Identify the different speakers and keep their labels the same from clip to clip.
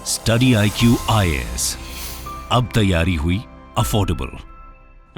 Speaker 1: Study IQ IAS, अब तैयारी हुई अफोर्डेबल।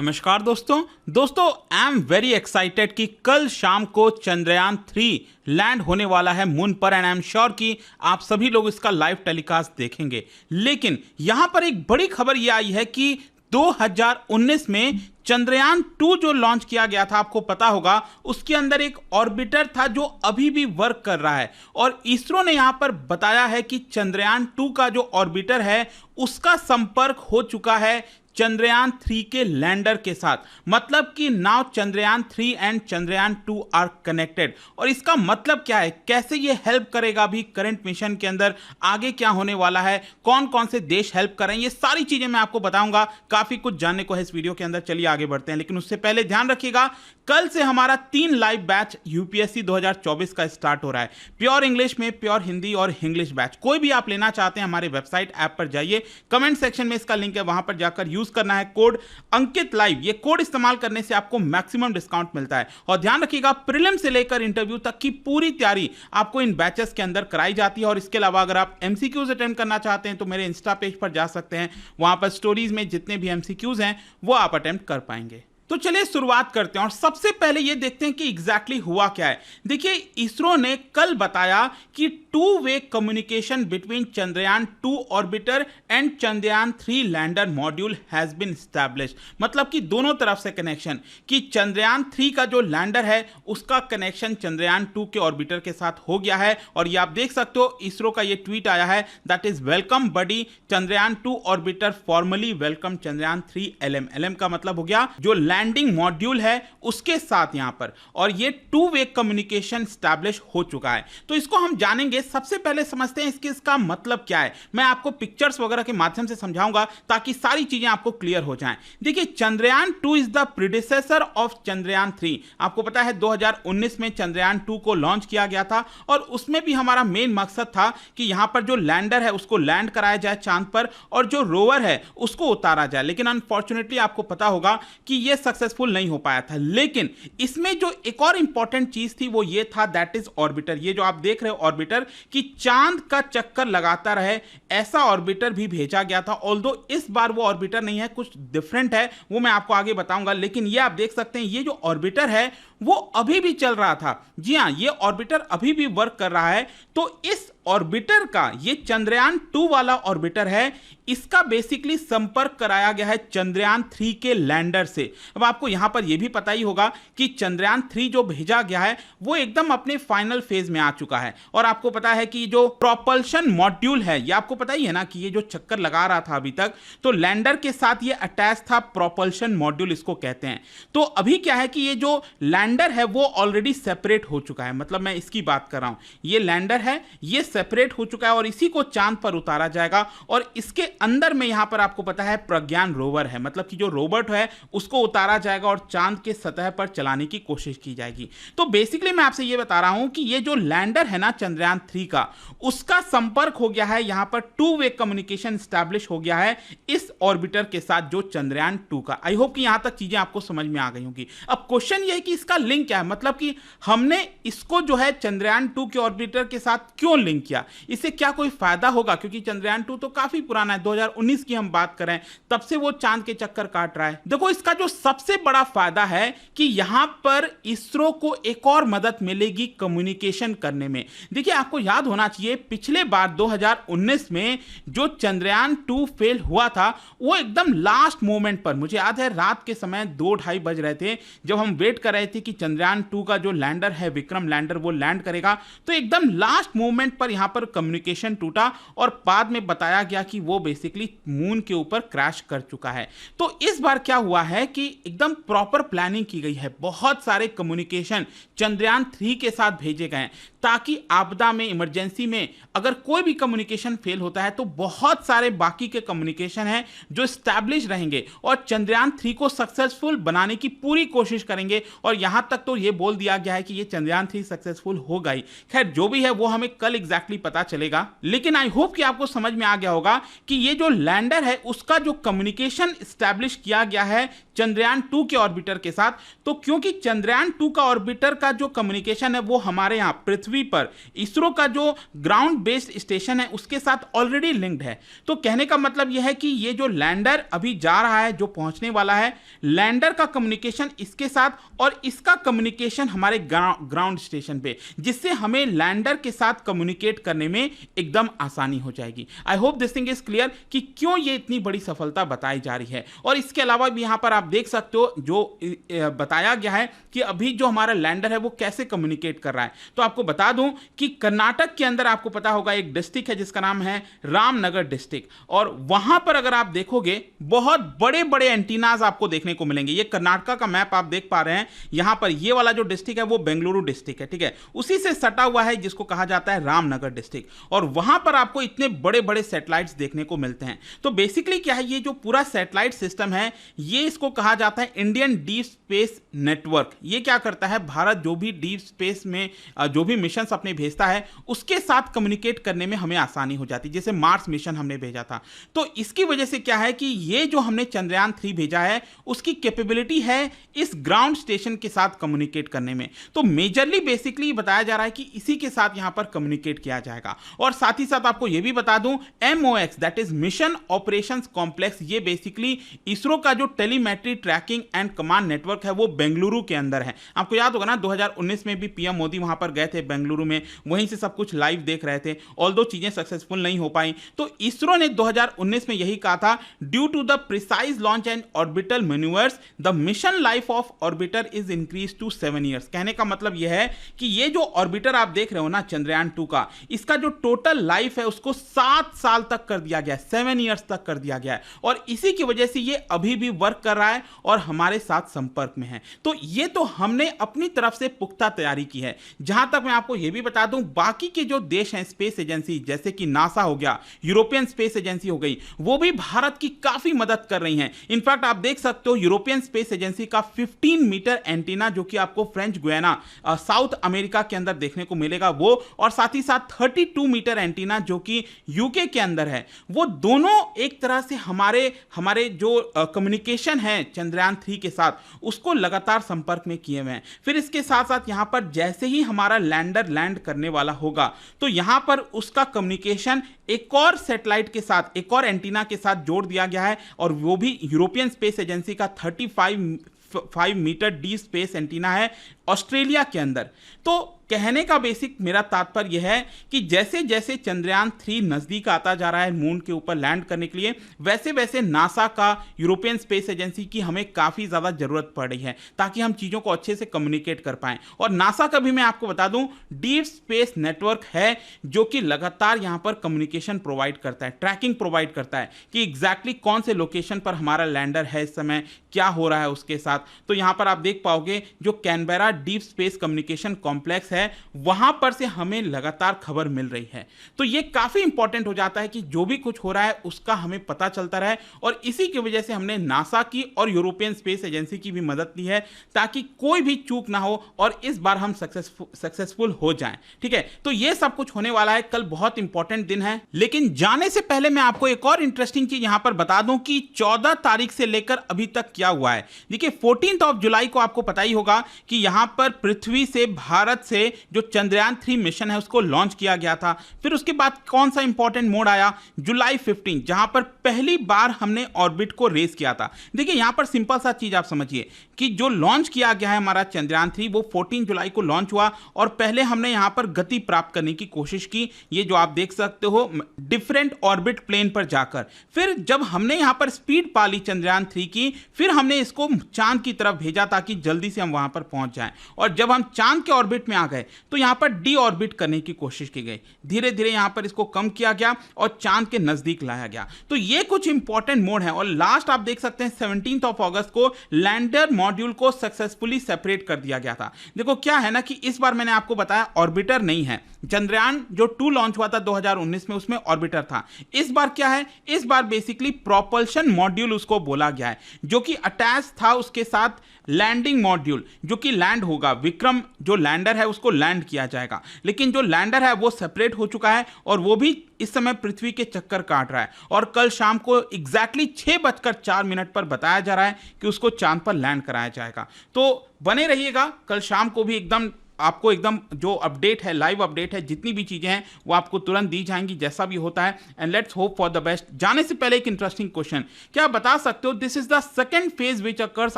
Speaker 2: नमस्कार दोस्तों आई एम वेरी एक्साइटेड कि कल शाम को चंद्रयान 3 लैंड होने वाला है मून पर एंड आई एम श्योर कि आप सभी लोग इसका लाइव टेलीकास्ट देखेंगे। लेकिन यहां पर एक बड़ी खबर यह आई है कि 2019 में चंद्रयान 2 जो लॉन्च किया गया था, आपको पता होगा, उसके अंदर एक ऑर्बिटर था जो अभी भी वर्क कर रहा है और इसरो ने यहां पर बताया है कि चंद्रयान 2 का जो ऑर्बिटर है उसका संपर्क हो चुका है चंद्रयान 3 के लैंडर के साथ। मतलब कि now Chandrayaan 3 and Chandrayaan 2 are connected. और इसका मतलब क्या है, कैसे ये हेल्प करेगा अभी करंट मिशन के अंदर, आगे क्या होने वाला है, कौन कौन से देश हेल्प कर रहे हैं, ये सारी चीजें मैं आपको बताऊंगा। काफी कुछ जानने को है इस वीडियो के अंदर, चलिए आगे बढ़ते हैं। लेकिन उससे पहले ध्यान रखिएगा, कल से हमारा 3 लाइव बैच यूपीएससी 2024 का स्टार्ट हो रहा है। प्योर इंग्लिश में प्योर हिंदी और इंग्लिश बैच कोई भी आप लेना चाहते हैं, हमारे वेबसाइट ऐप पर जाइए, कमेंट सेक्शन में इसका लिंक है, वहां पर जाकर यूज करना है कोड अंकित लाइव। ये कोड इस्तेमाल करने से आपको मैक्सिमम डिस्काउंट मिलता है। और ध्यान रखिएगा, प्रीलिम से लेकर इंटरव्यू तक की पूरी तैयारी आपको इन बैचेस के अंदर कराई जाती है। और इसके अलावा अगर आप एमसीक्यूज अटेम्प्ट करना चाहते हैं तो मेरे इंस्टा पेज पर जा सकते हैं, वहां पर स्टोरीज में जितने भी एमसीक्यूज हैं वो आप अटेम्प्ट कर पाएंगे। तो चलिए शुरुआत करते हैं और सबसे पहले ये देखते हैं कि एग्जैक्टली हुआ क्या है। देखिए, इसरो ने कल बताया कि two way communication between Chandrayaan 2 orbiter and Chandrayaan 3 lander module has been established. मतलब कि दोनों तरफ से कनेक्शन, कि चंद्रयान 3 का जो लैंडर है उसका कनेक्शन चंद्रयान 2 के ऑर्बिटर के साथ हो गया है। और ये आप देख सकते हो, इसरो का ये ट्वीट आया है, that is welcome buddy Chandrayaan 2 orbiter formally welcome Chandrayaan 3 LM। LM का मतलब हो गया जो लैंडिंग मॉड्यूल है उसके साथ यहां पर। और ये 2-वे कम्युनिकेशन स्टैब्लिश हो चुका है। तो इसको हम जानेंगे। सबसे पहले समझते हैं इसका मतलब क्या है। मैं आपको पिक्चर्स वगैरह के माध्यम से समझाऊंगा ताकि सारी चीजें आपको क्लियर हो जाएं। देखिए, Chandrayaan 2 is the predecessor of Chandrayaan 3। आपको पता है 2019 में चंद्रयान 2 को लॉन्च किया गया था और उसमें भी हमारा मेन मकसद था कि यहां पर जो लैंडर है उसको लैंड कराया जाए चांद पर और जो रोवर है उसको उतारा जाए। लेकिन अनफॉर्चुनेटली आपको पता होगा कि यह सक्सेसफुल नहीं हो पाया था। लेकिन इसमें जो एक और इंपॉर्टेंट चीज थी वो ये था, दैट इज ऑर्बिटर। ये जो आप देख रहे हो ऑर्बिटर, कि चांद का चक्कर लगाता रहे, ऐसा ऑर्बिटर भी भेजा गया था। ऑल्दो इस बार वो ऑर्बिटर नहीं है, कुछ डिफरेंट है, वो मैं आपको आगे बताऊंगा। लेकिन ये आप देख सकते हैं, ये जो ऑर्बिटर है वो अभी भी चल रहा था। जी हां, ये ऑर्बिटर अभी भी वर्क कर रहा है। तो इस ऑर्बिटर का, ये चंद्रयान 2 वाला ऑर्बिटर है, इसका बेसिकली संपर्क कराया गया है चंद्रयान 3 के लैंडर से। अब आपको यहां पर यह भी पता ही होगा कि चंद्रयान 3 जो भेजा गया है वो एकदम अपने फाइनल फेज में आ चुका है। और आपको पता है कि जो प्रोपल्शन मॉड्यूल है, ये आपको पता ही है ना कि ये जो चक्कर लगा रहा था अभी तक, तो लैंडर के साथ ये अटैच था, प्रोपल्शन मॉड्यूल इसको कहते हैं। तो अभी क्या है कि ये जो लैंडर है वो ऑलरेडी सेपरेट हो चुका है। मतलब मैं इसकी बात कर रहा हूं, ये लैंडर है, ये सेपरेट हो चुका है और इसी को चांद पर उतारा जाएगा। और इसके अंदर में यहां पर आपको पता है प्रज्ञान रोवर है, मतलब कि जो रोबोट है उसको उतारा जाएगा और चांद के सतह पर चलाने की कोशिश की जाएगी। तो बेसिकली मैं आपसे यह बता रहा हूं कि ये जो लैंडर है ना चंद्रयान 3 का, उसका संपर्क हो गया है, यहां पर 2-वे कम्युनिकेशन स्टैब्लिश हो गया है इस ऑर्बिटर के साथ जो चंद्रयान 2 का। आई होप कि यहां तक चीजें आपको समझ में आ गई होंगी। अब क्वेश्चन ये है कि इसका लिंक क्या है, मतलब कि हमने इसको जो है चंद्रयान 2 के ऑर्बिटर के साथ क्यों लिंक किया, इससे क्या कोई फायदा होगा? क्योंकि चंद्रयान 2 तो काफी पुराना है, 2019 की हम बात करें, तब से वो चांद के चक्कर काट रहा है। देखो, इसका जो सबसे बड़ा फायदा है कि यहां पर इसरो को एक और मदद मिलेगी कम्युनिकेशन करने में। देखिए, आपको याद होना चाहिए, पिछले बार 2019 में जो चंद्रयान 2 फेल हुआ था वो एकदम लास्ट मोमेंट पर, मुझे याद है रात के समय 2-2:30 बज रहे थे जब हम वेट कर रहे थे कि चंद्रयान 2 का जो लैंडर है, विक्रम लैंडर, वो लैंड करेगा। तो एकदम लास्ट मोमेंट पर यहां पर कम्युनिकेशन टूटा और बाद में बताया गया कि वो बेसिकली मून के ऊपर क्रैश कर चुका है। तो इस बार क्या हुआ है कि एकदम प्रॉपर प्लानिंग की गई है, बहुत सारे कम्युनिकेशन चंद्रयान 3 के साथ भेजे गए हैं ताकि आपदा में, इमरजेंसी में अगर कोई भी कम्युनिकेशन फेल होता है तो बहुत सारे बाकी के कम्युनिकेशन हैं जो स्टैब्लिश रहेंगे और चंद्रयान 3 को सक्सेसफुल बनाने की पूरी कोशिश करेंगे। और यहां तक तो ये बोल दिया गया है कि ये चंद्रयान 3 सक्सेसफुल होगा ही। खैर, जो भी है वो हमें कल एग्जैक्टली पता चलेगा। लेकिन आई होप कि आपको समझ में आ गया होगा कि ये जो लैंडर है उसका जो कम्युनिकेशन स्टैब्लिश किया गया है चंद्रयान 2 के ऑर्बिटर के साथ। तो क्योंकि चंद्रयान 2 का ऑर्बिटर का जो कम्युनिकेशन है वो हमारे यहाँ पृथ्वी पर इसरो का जो ग्राउंड बेस्ड स्टेशन है उसके साथ ऑलरेडी लिंक्ड है। तो कहने का मतलब यह है कि ये जो लैंडर अभी जा रहा है, जो पहुंचने वाला है, लैंडर का कम्युनिकेशन इसके साथ और इसका कम्युनिकेशन हमारे ग्राउंड स्टेशन पे, जिससे हमें लैंडर के साथ कम्युनिकेट करने में एकदम आसानी हो जाएगी। I hope this thing is clear कि क्यों ये इतनी बड़ी सफलता बताई जा रही है। और इसके अलावा भी यहां पर आप देख सकते हो जो बताया गया है कि अभी जो हमारा लैंडर है वो कैसे कम्युनिकेट कर रहा है। तो आपको बता दूं कि कर्नाटक के अंदर आपको पता होगा एक डिस्ट्रिक्ट है जिसका नाम है रामनगर डिस्ट्रिक्ट, और वहां पर अगर आप देखोगे बहुत बड़े बड़े एंटीनाज आपको देखने को मिलेंगे। ये कर्नाटक का मैप आप देख पा रहे हैं, यहां पर ये वाला जो डिस्ट्रिक्ट है वो बेंगलुरु डिस्ट्रिक्ट है, ठीक है, उसी से सटा हुआ है जिसको कहा जाता है रामनगर डिस्ट्रिक्ट, और वहां पर आपको इतने बड़े बड़े सैटेलाइट्स देखने को मिलते हैं। तो बेसिकली क्या है, ये जो पूरा सैटेलाइट सिस्टम है ये इसको कहा जाता है इंडियन डीप स्पेस नेटवर्क। ये क्या करता है, भारत जो भी डीप स्पेस में जो भी मिशन अपने भेजता है उसके साथ कम्युनिकेट करने में हमें आसानी हो जाती है। जैसे मार्स मिशन हमने भेजा था, तो इसकी वजह से क्या है कि ये जो हमने चंद्रयान 3 भेजा है उसकी कैपेबिलिटी है इस ग्राउंड स्टेशन के साथ कम्युनिकेट करने में। तो मेजरली बेसिकली बताया जा रहा है कि इसी के साथ यहां पर कम्युनिकेट किया जाएगा। और साथ ही साथ आपको यह भी बता दूं, MOX that is mission operations complex, ये बेसिकली इसरो का जो telemetry tracking and command network है वो बेंगलुरु के अंदर है। आपको याद होगा ना 2019 में भी पीएम मोदी वहां पर गए थे बेंगलुरु में, वहीं से सब कुछ लाइव देख रहे थे। ऑल्दो चीजें सक्सेसफुल नहीं हो पाई, तो इसरो ने 2019 में यही कहा था, due to the precise launch and orbital manoeuvres the mission life of orbiter is increase to 7 years. कहने का मतलब यह है कि ये जो ऑर्बिटर आप देख रहे हो ना चंद्रयान 2 का, इसका जो टोटल लाइफ है उसको 7 साल तक कर दिया गया है, 7 ईयर्स तक कर दिया गया है, और इसी की वजह से ये अभी भी वर्क कर रहा है और हमारे साथ संपर्क में है। तो ये तो हमने अपनी तरफ से पुख्ता तैयारी की है। जहां तक मैं आपको यह भी बता दूं, बाकी के जो देश हैं स्पेस एजेंसी, जैसे कि नासा हो गया, यूरोपियन स्पेस एजेंसी हो गई, वो भी भारत की काफी मदद कर रही हैं। इनफैक्ट आप देख सकते हो यूरोपियन स्पेस एजेंसी का 15 मीटर एंटीना जो कि आपको फ्रेंच गुयाना साउथ अमेरिका के अंदर देखने को मिलेगा वो, और साथ ही साथ 32 मीटर एंटीना जो कि यूके के अंदर है, वो दोनों एक तरह से हमारे जो कम्युनिकेशन है चंद्रयान 3 के साथ उसको लगातार संपर्क में किए हुए हैं। फिर इसके साथ साथ यहां पर जैसे ही हमारा लैंडर लैंड करने वाला होगा तो यहां पर उसका कम्युनिकेशन एक और सैटेलाइट के साथ, एक और एंटीना के साथ जोड़ दिया गया है, और वो भी यूरोपियन स्पेस एजेंसी का 35 मीटर डी स्पेस एंटीना है ऑस्ट्रेलिया के अंदर। तो कहने का बेसिक मेरा तात्पर्य यह है कि जैसे जैसे चंद्रयान 3 नजदीक आता जा रहा है मून के ऊपर लैंड करने के लिए, वैसे वैसे नासा का, यूरोपियन स्पेस एजेंसी की हमें काफी ज्यादा जरूरत पड़ रही है ताकि हम चीजों को अच्छे से कम्युनिकेट कर पाएं। और नासा का भी मैं आपको बता दूं डीप स्पेस नेटवर्क है जो कि लगातार यहां पर कम्युनिकेशन प्रोवाइड करता है, ट्रैकिंग प्रोवाइड करता है कि एग्जैक्टली कौन से लोकेशन पर हमारा लैंडर है इस समय, क्या हो रहा है उसके साथ। तो यहां पर आप देख पाओगे जो Canberra deep space communication complex है वहां पर से हमें लगातार खबर मिल रही है। तो यह काफी इंपॉर्टेंट हो जाता है कि जो भी कुछ हो रहा है उसका हमें पता चलता रहे, और इसी की वजह से हमने नासा की और यूरोपियन स्पेस एजेंसी की भी मदद ली है ताकि कोई भी चूक ना हो और इस बार हम सक्सेसफुल हो जाएं। ठीक है, तो यह सब कुछ होने वाला है। कल बहुत इंपॉर्टेंट दिन है, लेकिन जाने से पहले मैं आपको एक और इंटरेस्टिंग चीज यहां पर बता दूं कि 14 तारीख से लेकर अभी तक क्या हुआ है। देखिए 14 जुलाई को आपको पता ही होगा कि यहां पर पृथ्वी से, भारत से जो चंद्रयान 3 मिशन है उसको लॉन्च किया गया था। फिर उसके बाद कौन सा इंपॉर्टेंट मोड आया, जुलाई 15, जहां पर पहली बार हमने ऑर्बिट को रेस किया था। देखिए यहां पर सिंपल सा चीज आप समझिए कि जो लॉन्च किया गया है हमारा चंद्रयान 3 वो 14 जुलाई को लॉन्च हुआ, और पहले हमने यहां पर गति प्राप्त करने की कोशिश की, ये जो आप देख सकते हो डिफरेंट ऑर्बिट प्लेन पर जाकर। फिर जब हमने यहां पर स्पीड पा ली चंद्रयान 3 की, फिर हमने इसको चांद की तरफ भेजा ताकि जल्दी से हम वहां पर पहुंच जाएं, और जब हम चांद के ऑर्बिट में आ गए तो यहां पर डी ऑर्बिट करने की कोशिश की गई। धीरे धीरे यहां पर इसको कम किया गया और चांद के नजदीक लाया गया। तो ये कुछ इंपॉर्टेंट मोड है, और लास्ट आप देख सकते हैं 17 अगस्त को लैंडर मॉड्यूल को सक्सेसफुली सेपरेट कर दिया गया था। देखो क्या है ना कि इस बार मैंने आपको बताया ऑर्बिटर नहीं है, चंद्रयान जो 2 लॉन्च हुआ था 2019 में उसमें ऑर्बिटर था। इस बार क्या है, इस बार बेसिकली प्रोपल्शन मॉड्यूल उसको बोला गया है जो कि अटैच था उसके साथ लैंडिंग मॉड्यूल जो कि लैंड होगा, विक्रम जो लैंडर है उसको लैंड किया जाएगा, लेकिन जो लैंडर है वो सेपरेट हो चुका है और वो भी इस समय पृथ्वी के चक्कर काट रहा है और कल शाम को एग्जैक्टली 6:04 पर बताया जा रहा है कि उसको चांद पर लैंड कराया जाएगा। तो बने रहिएगा, कल शाम को भी एकदम आपको एकदम जो अपडेट है, लाइव अपडेट है, जितनी भी चीजें हैं वो आपको तुरंत दी जाएंगी जैसा भी होता है। And let's hope for the best. जाने से पहले एक इंटरेस्टिंग क्वेश्चन, क्या आप बता सकते हो this is the second phase which occurs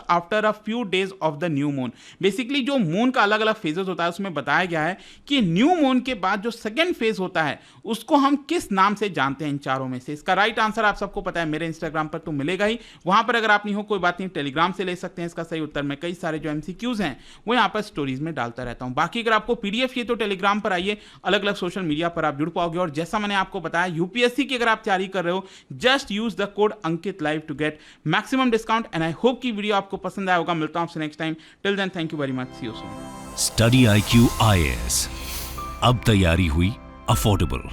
Speaker 2: after a few days of the new moon. Basically जो मून का अलग अलग फेजेस होता है उसमें बताया गया है कि न्यू मून के बाद जो सेकंड फेज होता है उसको हम किस नाम से जानते हैं इन चारों में से। इसका राइट आंसर आप सबको पता है, मेरे इंस्टाग्राम पर तो मिलेगा ही, वहां पर अगर आप नहीं हो कोई बात नहीं, टेलीग्राम से ले सकते हैं इसका सही उत्तर। मैं कई सारे जो MCQs हैं वो यहाँ पर स्टोरीज में डालता रहता हूँ। बाकी अगर आपको PDF चाहिए तो टेलीग्राम पर आइए, अलग अलग सोशल मीडिया पर आप जुड़ पाओगे। और जैसा मैंने आपको बताया UPSC की अगर आप तैयारी कर रहे हो, just use the code Ankit live to get maximum discount. And I hope की वीडियो आपको पसंद आया होगा। मिलता हूं आपसे next time. Till then thank you very much, see you soon.
Speaker 1: Study IQ IAS, अब तैयारी हुई अफोर्डेबल।